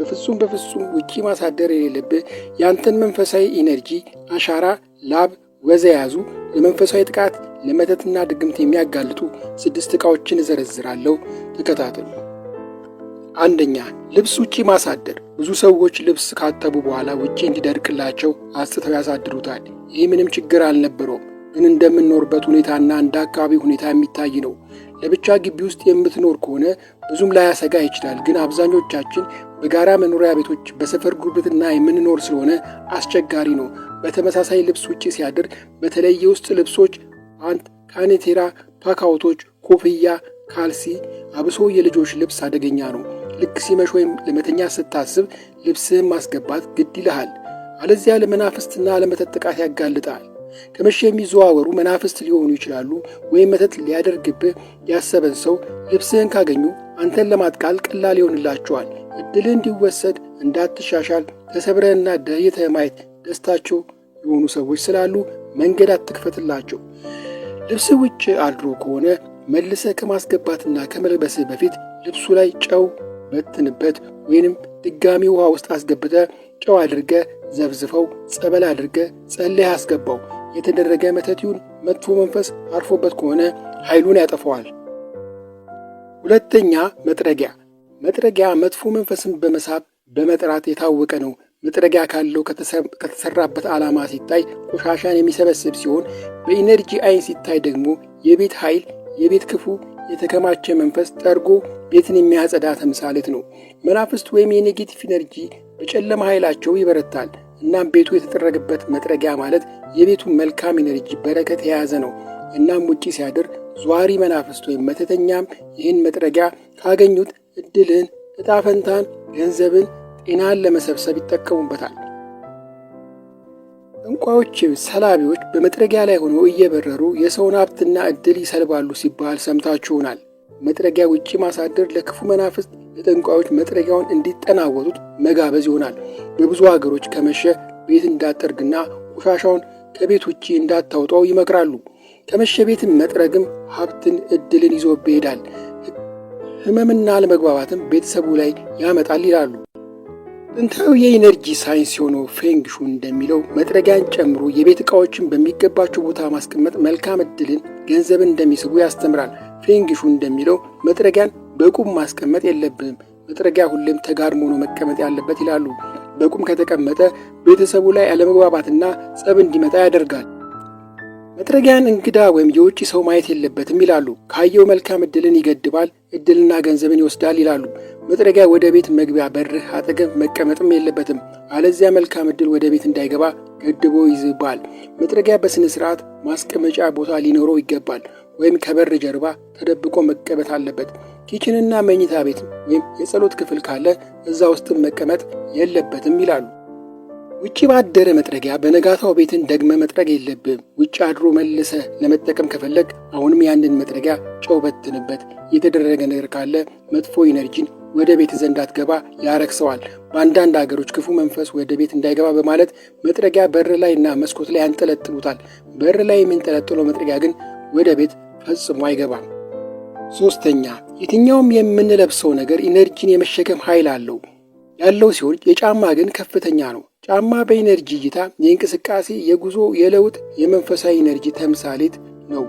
በፍጹም ውጪ ማሳደር የሌለብህ ያንተን መንፈሳዊ ኢነርጂ፣ አሻራ፣ ላብ፣ ወዘ ያዙ ለመንፈሳዊ ጥቃት፣ ለመተትና ድግምት የሚያጋልጡ 6 ዕቃዎችን እዘረዝራለሁ። ተከታተሉ። አንደኛ፣ ልብስ ውጪ ማሳደር። ብዙ ሰዎች ልብስ ካጠቡ በኋላ ውጪ እንዲደርቅላቸው አስጥተው ያሳድሩታል። ይህ ምንም ችግር አልነበረውም፣ ግን እንደምንኖርበት ሁኔታና እንደ አካባቢ ሁኔታ የሚታይ ነው። ለብቻ ግቢ ውስጥ የምትኖር ከሆነ ብዙም ላያሰጋ ይችላል። ግን አብዛኞቻችን በጋራ መኖሪያ ቤቶች፣ በሰፈር ጉርብትና የምንኖር ስለሆነ አስቸጋሪ ነው። በተመሳሳይ ልብስ ውጪ ሲያድር በተለይ የውስጥ ልብሶች፣ ፓንት፣ ካኔቴራ፣ ፓካውቶች፣ ኮፍያ፣ ካልሲ፣ አብሶ የልጆች ልብስ አደገኛ ነው። ልክ ሲመሽ ወይም ለመተኛ ስታስብ ልብስህን ማስገባት ግድ ይልሃል። አለዚያ ለመናፍስትና ለመተት ጥቃት ያጋልጣል። ከመሸ የሚዘዋወሩ መናፍስት ሊሆኑ ይችላሉ፣ ወይም መተት ሊያደርግብህ ያሰበን ሰው ልብስህን ካገኙ አንተን ለማጥቃል ቀላል ይሆንላቸዋል። እድልህ እንዲወሰድ፣ እንዳትሻሻል፣ ተሰብረህና ደህይተህ ማየት ደስታቸው የሆኑ ሰዎች ስላሉ መንገድ አትክፈትላቸው። ልብስ ውጭ አድሮ ከሆነ መልሰህ ከማስገባትና ከመልበስህ በፊት ልብሱ ላይ ጨው በትንበት፣ ወይንም ድጋሚ ውሃ ውስጥ አስገብተህ ጨው አድርገህ ዘብዝፈው፣ ጸበል አድርገህ ጸልየህ አስገባው። የተደረገ መተት ይሁን መጥፎ መንፈስ አርፎበት ከሆነ ኃይሉን ያጠፋዋል። ሁለተኛ፣ መጥረጊያ መጥፎ መንፈስን በመሳብ በመጥራት የታወቀ ነው። መጥረጊያ ካለው ከተሰራበት ዓላማ ሲታይ ቆሻሻን የሚሰበስብ ሲሆን፣ በኢነርጂ አይን ሲታይ ደግሞ የቤት ኃይል፣ የቤት ክፉ የተከማቸ መንፈስ ጠርጎ ቤትን የሚያጸዳ ተምሳሌት ነው። መናፍስት ወይም የኔጌቲቭ ኢነርጂ በጨለማ ኃይላቸው ይበረታል። እናም ቤቱ የተጠረገበት መጥረጊያ ማለት የቤቱ መልካም ኢነርጂ በረከት የያዘ ነው። እናም ውጪ ሲያድር ዟሪ መናፍስት ወይም መተተኛም ይህን መጥረጊያ ካገኙት እድልን፣ እጣፈንታን፣ ገንዘብን፣ ጤናን ለመሰብሰብ ይጠቀሙበታል። ጠንቋዮች፣ ሰላቢዎች በመጥረጊያ ላይ ሆነው እየበረሩ የሰውን ሀብትና እድል ይሰልባሉ ሲባል ሰምታችሁናል። መጥረጊያ ውጪ ማሳደር ለክፉ መናፍስት፣ ለጠንቋዮች መጥረጊያውን እንዲጠናወጡት መጋበዝ ይሆናል። በብዙ ሀገሮች ከመሸ ቤት እንዳጠርግና ቆሻሻውን ከቤት ውጪ እንዳታውጣው ይመክራሉ። ከመሸ ቤትን መጥረግም ሀብትን፣ እድልን ይዞብህ ይሄዳል። ህመምና አለመግባባትም ቤተሰቡ ላይ ያመጣል ይላሉ። ጥንታዊ የኢነርጂ ሳይንስ የሆነው ፌንግሹ እንደሚለው መጥረጊያን ጨምሮ የቤት ዕቃዎችን በሚገባቸው ቦታ ማስቀመጥ መልካም እድልን፣ ገንዘብን እንደሚስቡ ያስተምራል። ፌንግሹ እንደሚለው መጥረጊያን በቁም ማስቀመጥ የለብህም። መጥረጊያ ሁሌም ተጋድሞ ነው መቀመጥ ያለበት ይላሉ። በቁም ከተቀመጠ ቤተሰቡ ላይ አለመግባባትና ጸብ እንዲመጣ ያደርጋል። መጥረጊያን እንግዳ ወይም የውጭ ሰው ማየት የለበትም ይላሉ። ካየው መልካም እድልን ይገድባል፣ እድልና ገንዘብን ይወስዳል ይላሉ። መጥረጊያ ወደ ቤት መግቢያ በርህ አጠገብ መቀመጥም የለበትም፣ አለዚያ መልካም እድል ወደ ቤት እንዳይገባ ገድቦ ይዝባል። መጥረጊያ በስነ ስርዓት ማስቀመጫ ቦታ ሊኖረው ይገባል፣ ወይም ከበር ጀርባ ተደብቆ መቀመጥ አለበት። ኪችንና መኝታ ቤት ወይም የጸሎት ክፍል ካለ እዛ ውስጥም መቀመጥ የለበትም ይላሉ። ውጪ ባደረ መጥረጊያ በነጋታው ቤትን ደግመ መጥረግ የለብም። ውጭ አድሮ መልሰ ለመጠቀም ከፈለግ አሁንም ያንን መጥረጊያ ጨው በትንበት። የተደረገ ነገር ካለ መጥፎ ኢነርጂን ወደ ቤት ዘንድ አትገባ ያረክሰዋል። በአንዳንድ አገሮች ክፉ መንፈስ ወደ ቤት እንዳይገባ በማለት መጥረጊያ በር ላይ እና መስኮት ላይ ያንጠለጥሉታል። በር ላይ የሚንጠለጥለው መጥረጊያ ግን ወደ ቤት ፈጽሞ አይገባም። ሶስተኛ፣ የትኛውም የምንለብሰው ነገር ኢነርጂን የመሸከም ኃይል ያለው ሲሆን የጫማ ግን ከፍተኛ ነው። ጫማ በኢነርጂ እይታ የእንቅስቃሴ፣ የጉዞ፣ የለውጥ፣ የመንፈሳዊ ኢነርጂ ተምሳሌት ነው።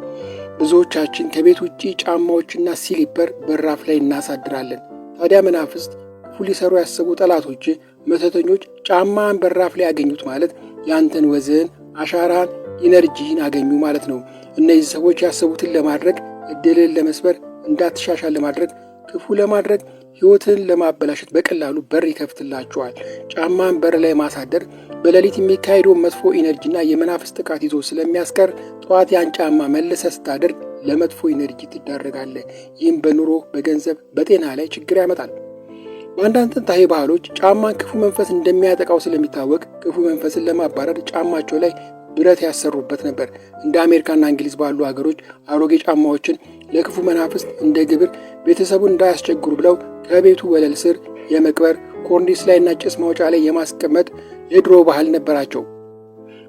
ብዙዎቻችን ከቤት ውጪ ጫማዎችና ሲሊፐር በራፍ ላይ እናሳድራለን። ታዲያ መናፍስት፣ ክፉ ሊሰሩ ያሰቡ ጠላቶች፣ መተተኞች ጫማን በራፍ ላይ ያገኙት ማለት ያንተን ወዝን፣ አሻራን፣ ኢነርጂን አገኙ ማለት ነው። እነዚህ ሰዎች ያሰቡትን ለማድረግ፣ እድልን ለመስበር፣ እንዳትሻሻል ለማድረግ፣ ክፉ ለማድረግ፣ ሕይወትን ለማበላሸት በቀላሉ በር ይከፍትላቸዋል። ጫማን በር ላይ ማሳደር በሌሊት የሚካሄደው መጥፎ ኢነርጂና የመናፍስት ጥቃት ይዞ ስለሚያስቀር ጠዋት ያን ጫማ መልሰ ስታደርግ ለመጥፎ ኢነርጂ ትዳረጋለህ። ይህም በኑሮ፣ በገንዘብ፣ በጤና ላይ ችግር ያመጣል። በአንዳንድ ጥንታዊ ባህሎች ጫማን ክፉ መንፈስ እንደሚያጠቃው ስለሚታወቅ ክፉ መንፈስን ለማባረር ጫማቸው ላይ ብረት ያሰሩበት ነበር። እንደ አሜሪካና እንግሊዝ ባሉ ሀገሮች አሮጌ ጫማዎችን ለክፉ መናፍስት እንደ ግብር ቤተሰቡን እንዳያስቸግሩ ብለው ከቤቱ ወለል ስር የመቅበር፣ ኮርኒስ ላይና ጭስ ማውጫ ላይ የማስቀመጥ የድሮ ባህል ነበራቸው።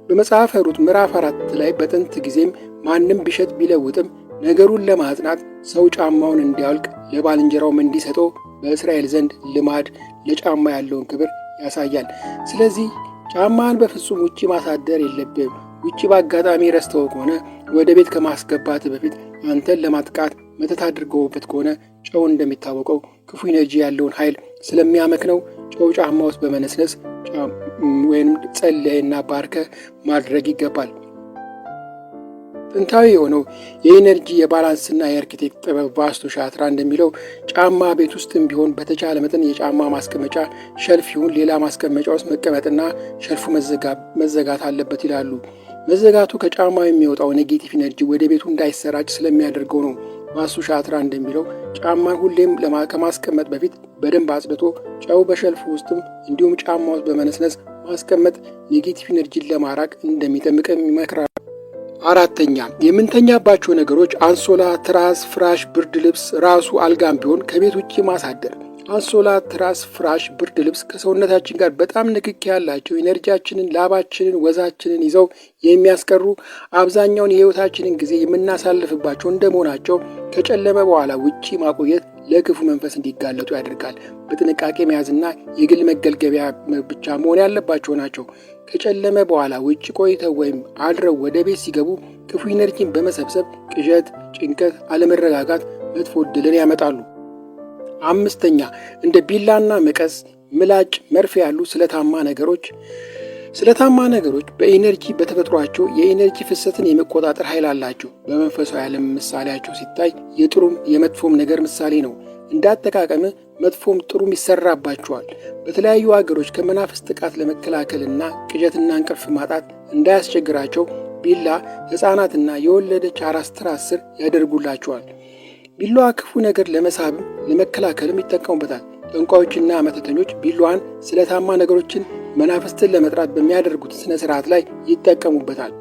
በመጽሐፈ ሩት ምዕራፍ 4 ላይ በጥንት ጊዜም ማንም ቢሸጥ ቢለውጥም ነገሩን ለማጽናት ሰው ጫማውን እንዲያውልቅ ለባልንጀራውም እንዲሰጠው በእስራኤል ዘንድ ልማድ ለጫማ ያለውን ክብር ያሳያል። ስለዚህ ጫማን በፍጹም ውጪ ማሳደር የለብህም። ውጪ በአጋጣሚ ረስተው ከሆነ ወደ ቤት ከማስገባት በፊት አንተን ለማጥቃት መተት አድርገውበት ከሆነ ጨው እንደሚታወቀው ክፉ ኢነርጂ ያለውን ኃይል ስለሚያመክነው ጨው ጫማ ውስጥ በመነስነስ ወይም ጸልየና ባርከ ማድረግ ይገባል። ጥንታዊ የሆነው የኢነርጂ የባላንስና የአርኪቴክት ጥበብ ቫስቱ ሻትራ እንደሚለው ጫማ ቤት ውስጥም ቢሆን በተቻለ መጠን የጫማ ማስቀመጫ ሸልፍ ይሁን ሌላ ማስቀመጫ ውስጥ መቀመጥና ሸልፉ መዘጋት አለበት ይላሉ። መዘጋቱ ከጫማው የሚወጣው ኔጌቲቭ ኢነርጂ ወደ ቤቱ እንዳይሰራጭ ስለሚያደርገው ነው። ቫስቱ ሻትራ እንደሚለው ጫማን ሁሌም ከማስቀመጥ በፊት በደንብ አጽድቶ ጨው በሸልፉ ውስጥም እንዲሁም ጫማ ውስጥ በመነስነስ ማስቀመጥ ኔጌቲቭ ኢነርጂን ለማራቅ እንደሚጠቅም ይመክራል። አራተኛ የምንተኛባቸው ነገሮች አንሶላ፣ ትራስ፣ ፍራሽ፣ ብርድ ልብስ ራሱ አልጋም ቢሆን ከቤት ውጭ ማሳደር። አንሶላ፣ ትራስ፣ ፍራሽ፣ ብርድ ልብስ ከሰውነታችን ጋር በጣም ንክኪ ያላቸው ኢነርጂያችንን፣ ላባችንን፣ ወዛችንን ይዘው የሚያስቀሩ አብዛኛውን የህይወታችንን ጊዜ የምናሳልፍባቸው እንደመሆናቸው ከጨለመ በኋላ ውጪ ማቆየት ለክፉ መንፈስ እንዲጋለጡ ያደርጋል። በጥንቃቄ መያዝና የግል መገልገያ ብቻ መሆን ያለባቸው ናቸው። ከጨለመ በኋላ ውጭ ቆይተው ወይም አድረው ወደ ቤት ሲገቡ ክፉ ኢነርጂን በመሰብሰብ ቅዠት፣ ጭንቀት፣ አለመረጋጋት፣ መጥፎ ዕድልን ያመጣሉ። አምስተኛ እንደ ቢላና መቀስ፣ ምላጭ፣ መርፌ ያሉ ስለታማ ነገሮች በኢነርጂ በተፈጥሯቸው የኢነርጂ ፍሰትን የመቆጣጠር ኃይል አላቸው። በመንፈሳዊ ዓለም ምሳሌያቸው ሲታይ የጥሩም የመጥፎም ነገር ምሳሌ ነው። እንዳጠቃቀም መጥፎም ጥሩም ይሰራባቸዋል። በተለያዩ ሀገሮች ከመናፍስት ጥቃት ለመከላከልና ቅዠትና እንቅልፍ ማጣት እንዳያስቸግራቸው ቢላ ሕፃናትና የወለደች አራስ ትራስ ስር ያደርጉላቸዋል። ቢላዋ ክፉ ነገር ለመሳብም ለመከላከልም ይጠቀሙበታል። ጠንቋዮችና መተተኞች ቢላዋን ስለታማ ነገሮችን መናፍስትን ለመጥራት በሚያደርጉት ስነ ስርዓት ላይ ይጠቀሙበታል።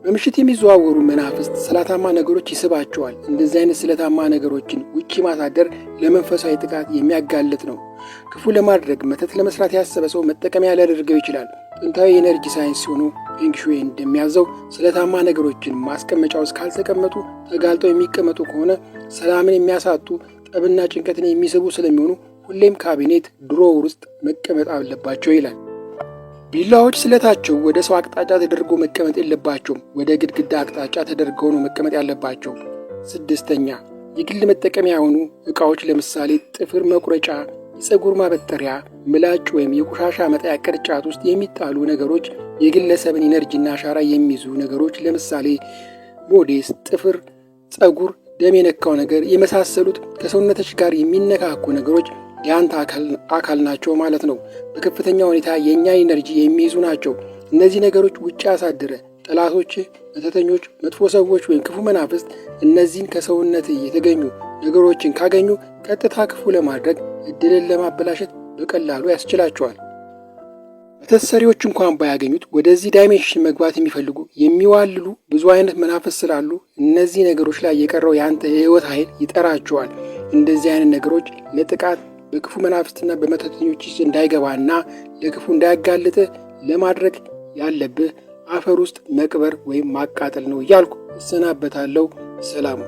በምሽት የሚዘዋወሩ መናፍስት ስለታማ ነገሮች ይስባቸዋል። እንደዚህ አይነት ስለታማ ነገሮችን ውጪ ማሳደር ለመንፈሳዊ ጥቃት የሚያጋልጥ ነው። ክፉ ለማድረግ መተት ለመስራት ያሰበ ሰው መጠቀሚያ ሊያደርገው ይችላል። ጥንታዊ የኤነርጂ ሳይንስ ሲሆኑ ፌንግሹዌ እንደሚያዘው ስለታማ ነገሮችን ማስቀመጫ ውስጥ ካልተቀመጡ ተጋልጠው የሚቀመጡ ከሆነ ሰላምን የሚያሳጡ ጠብና ጭንቀትን የሚስቡ ስለሚሆኑ ሁሌም ካቢኔት ድሮወር ውስጥ መቀመጥ አለባቸው ይላል። ቢላዎች ስለታቸው ወደ ሰው አቅጣጫ ተደርጎ መቀመጥ የለባቸውም። ወደ ግድግዳ አቅጣጫ ተደርገው ነው መቀመጥ ያለባቸው። ስድስተኛ የግል መጠቀሚያ የሆኑ ዕቃዎች ለምሳሌ ጥፍር መቁረጫ፣ የፀጉር ማበጠሪያ፣ ምላጭ ወይም የቆሻሻ መጣያ ቅርጫት ውስጥ የሚጣሉ ነገሮች የግለሰብን ኢነርጂና አሻራ የሚይዙ ነገሮች ለምሳሌ ሞዴስ፣ ጥፍር፣ ፀጉር፣ ደም የነካው ነገር የመሳሰሉት ከሰውነቶች ጋር የሚነካኩ ነገሮች የአንተ አካል ናቸው ማለት ነው። በከፍተኛ ሁኔታ የእኛ ኢነርጂ የሚይዙ ናቸው። እነዚህ ነገሮች ውጭ አሳድረ ጠላቶች፣ መተተኞች፣ መጥፎ ሰዎች ወይም ክፉ መናፍስት እነዚህን ከሰውነት የተገኙ ነገሮችን ካገኙ ቀጥታ ክፉ ለማድረግ እድልን ለማበላሸት በቀላሉ ያስችላቸዋል። መተሰሪዎች እንኳን ባያገኙት ወደዚህ ዳይሜንሽን መግባት የሚፈልጉ የሚዋልሉ ብዙ አይነት መናፍስት ስላሉ እነዚህ ነገሮች ላይ የቀረው የአንተ የህይወት ኃይል ይጠራቸዋል። እንደዚህ አይነት ነገሮች ለጥቃት በክፉ መናፍስትና በመተተኞች እንዳይገባና ለክፉ እንዳያጋልጥ ለማድረግ ያለብህ አፈር ውስጥ መቅበር ወይም ማቃጠል ነው እያልኩ እሰናበታለሁ። ሰላም።